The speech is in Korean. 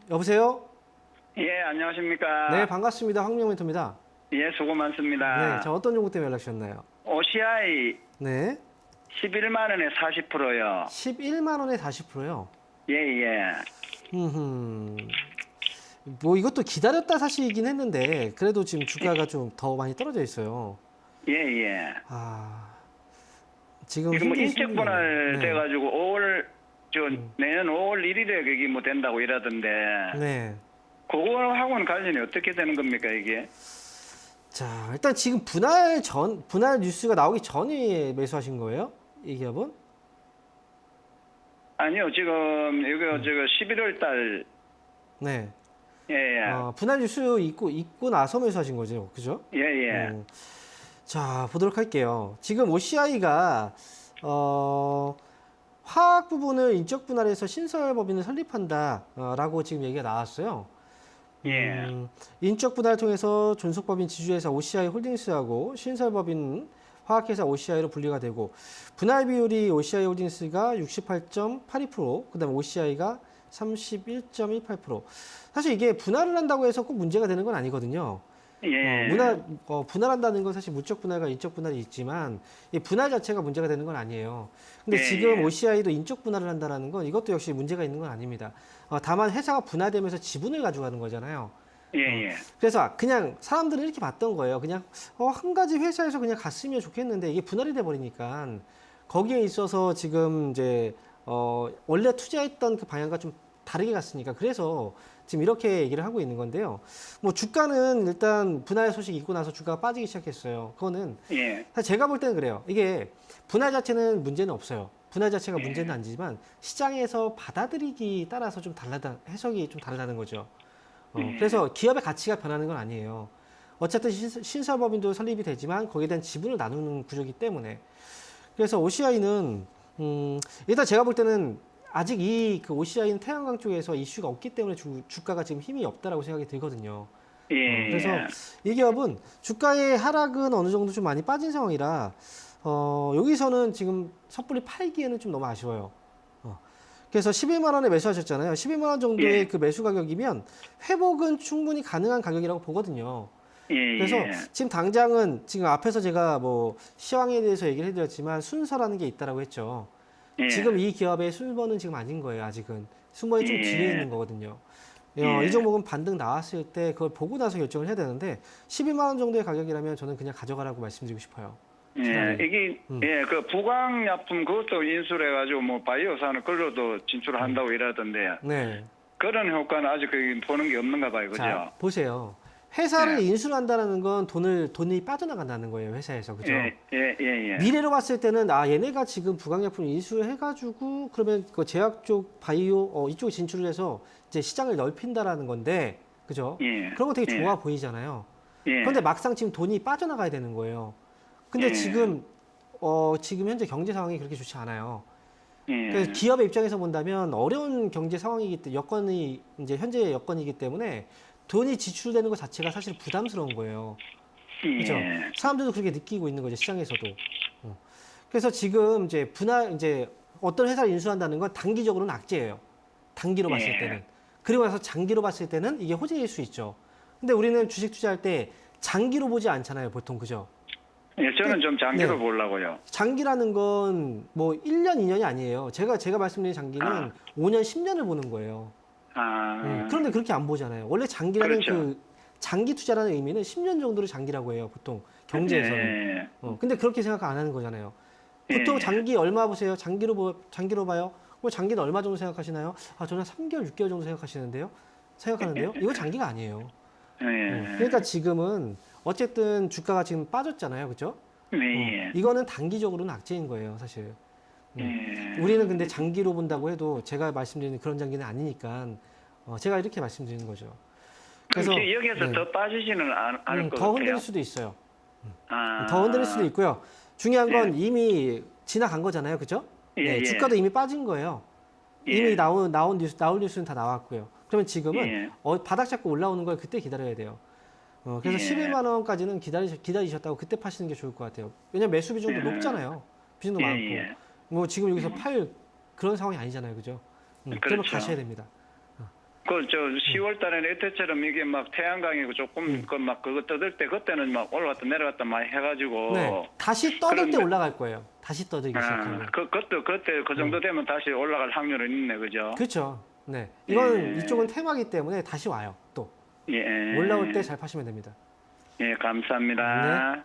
여보세요? 예, 안녕하십니까. 네, 반갑습니다. 황명 멘토입니다. 예, 수고 많습니다. 네, 자, 어떤 종목 때문에 연락 주셨나요? OCI 네, 11만 원에 40%요. 11만 원에 40%요. 예, 예. 뭐 이것도 기다렸다 사시긴 했는데 그래도 지금 주가가 좀 더 많이 떨어져 있어요. 예, 예. 지금 이거 뭐 힘든 인적 분할 시기네요. 돼가지고 5월, 내년 5월 1일에 그게 뭐 된다고 이러던데. 네. 그거하고는 관련이 어떻게 되는 겁니까, 이게? 자, 일단 지금 분할 뉴스가 나오기 전에 매수하신 거예요? 이 기업은? 아니요, 지금, 이거, 11월 달, 네. 예, 예. 분할 뉴스 있고 나서 매수하신 거죠. 그죠? 예, 예. 자, 보도록 할게요. 지금 OCI가 화학 부분을 인적 분할해서 신설 법인을 설립한다라고 지금 얘기가 나왔어요. 예. 인적 분할을 통해서 존속법인 지주회사 OCI 홀딩스하고 신설 법인 화학회사 OCI로 분리가 되고 분할 비율이 OCI 홀딩스가 68.82%, 그다음에 OCI가 31.18%. 사실 이게 분할을 한다고 해서 꼭 문제가 되는 건 아니거든요. 예. 분할한다는 건 사실 무적 분할과 인적 분할이 있지만 이 분할 자체가 문제가 되는 건 아니에요. 근데 예, 지금 예. OCI도 인적 분할을 한다는 건 이것도 역시 문제가 있는 건 아닙니다. 다만 회사가 분할되면서 지분을 가져가는 거잖아요. 예, 예. 그래서 그냥 사람들은 이렇게 봤던 거예요. 그냥 한 가지 회사에서 그냥 갔으면 좋겠는데 이게 분할이 돼 버리니까 거기에 있어서 지금 이제 원래 투자했던 그 방향과 좀 다르게 갔으니까 그래서 지금 이렇게 얘기를 하고 있는 건데요. 뭐 주가는 일단 분할 소식이 있고 나서 주가가 빠지기 시작했어요. 그거는 예. 사실 제가 볼 때는 그래요. 이게 분할 자체는 문제는 없어요. 분할 자체가 문제는 아니지만 시장에서 받아들이기 따라서 좀 해석이 좀 다르다는 거죠. 그래서 기업의 가치가 변하는 건 아니에요. 어쨌든 신설법인도 설립이 되지만 거기에 대한 지분을 나누는 구조이기 때문에 그래서 OCI는 일단 제가 볼 때는 아직 그 OCI는 태양광 쪽에서 이슈가 없기 때문에 주가가 지금 힘이 없다라고 생각이 들거든요. 예. 그래서 이 기업은 주가의 하락은 어느 정도 좀 많이 빠진 상황이라 여기서는 지금 섣불리 팔기에는 좀 너무 아쉬워요. 그래서 11만 원에 매수하셨잖아요. 11만 원 정도의 예. 그 매수 가격이면 회복은 충분히 가능한 가격이라고 보거든요. 예. 그래서 예. 지금 당장은 지금 앞에서 제가 뭐 시황에 대해서 얘기를 해드렸지만 순서라는 게 있다라고 했죠. 예. 지금 이 기업의 순번은 지금 아닌 거예요. 아직은 순번이 좀 예. 뒤에 있는 거거든요. 예. 이 종목은 반등 나왔을 때 그걸 보고 나서 결정을 해야 되는데 12만 원 정도의 가격이라면 저는 그냥 가져가라고 말씀드리고 싶어요. 예, 차라리. 이게, 그 부광약품 그것도 인수해가지고 뭐 바이오산업 그걸로도 진출을 한다고 이러던데, 네. 그런 효과는 아직 보는 게 없는가 봐요, 그죠? 자, 보세요. 회사를 네. 인수를 한다는 건 돈이 빠져나간다는 거예요, 회사에서. 그죠? 예, 예, 예, 예. 미래로 봤을 때는 얘네가 지금 부강약품 인수해가지고 그러면 그 제약 쪽 바이오 이쪽에 진출을 해서 이제 시장을 넓힌다라는 건데, 그죠? 예. 그런 거 되게 예. 좋아 보이잖아요. 예. 그런데 막상 지금 돈이 빠져나가야 되는 거예요. 근데 예. 지금 현재 경제 상황이 그렇게 좋지 않아요. 예. 그래서 기업의 입장에서 본다면 어려운 경제 상황이기 때문에 여건이 이제 현재 여건이기 때문에 돈이 지출되는 것 자체가 사실 부담스러운 거예요. 그렇죠? 예. 사람들도 그렇게 느끼고 있는 거죠, 시장에서도. 그래서 지금 이제 어떤 회사를 인수한다는 건 단기적으로는 악재예요. 단기로 봤을 예. 때는. 그리고 나서 장기로 봤을 때는 이게 호재일 수 있죠. 근데 우리는 주식 투자할 때 장기로 보지 않잖아요, 보통. 그죠? 예, 저는 좀 장기로 네. 보려고요. 장기라는 건 뭐 1년, 2년이 아니에요. 제가 말씀드린 장기는 5년, 10년을 보는 거예요. 그런데 그렇게 안 보잖아요. 원래 장기라는 그렇죠. 장기 투자라는 의미는 10년 정도를 장기라고 해요, 보통 경제에서는. 예. 근데 그렇게 생각 안 하는 거잖아요. 보통 예. 장기 얼마 보세요? 장기로 봐요? 그럼 장기는 얼마 정도 생각하시나요? 저는 3개월, 6개월 정도 생각하는데요. 이거 장기가 아니에요. 예. 그러니까 지금은 어쨌든 주가가 지금 빠졌잖아요, 그죠? 예. 이거는 단기적으로는 악재인 거예요, 사실. 예. 우리는 근데 장기로 본다고 해도 제가 말씀드리는 그런 장기는 아니니까 제가 이렇게 말씀드리는 거죠. 그래서 그래서 여기에서 네. 더 빠지지는 않을 것 더 흔들릴 같아요. 수도 있어요. 아. 더 흔들릴 수도 있고요. 중요한 건 네. 이미 지나간 거잖아요, 그죠? 예, 네, 예. 주가도 이미 빠진 거예요. 예. 이미 나올 뉴스는 다 나왔고요. 그러면 지금은 예. 바닥 잡고 올라오는 걸 그때 기다려야 돼요. 그래서 예. 11만 원까지는 기다리셨다고 그때 파시는 게 좋을 것 같아요. 왜냐면 매수 비중도 예. 높잖아요. 비중도 예, 많고. 예. 뭐 지금 여기서 팔 그런 상황이 아니잖아요, 그죠? 그러면 그렇죠. 가셔야 됩니다. 저 10월 달에는 이때처럼 이게 막 태양광이고 조금 막 그거 떠들 때 그때는 막 올라갔다 내려갔다 많이 해가지고. 네. 다시 떠들 때 그런데- 올라갈 거예요. 다시 떠들기 시작하면. 그때 그 정도 되면 다시 올라갈 확률은 있네, 그죠? 그렇죠. 네. 이건 예. 이쪽은 테마기 때문에 다시 와요. 또 예. 올라올 때 잘 파시면 됩니다. 예, 감사합니다. 네.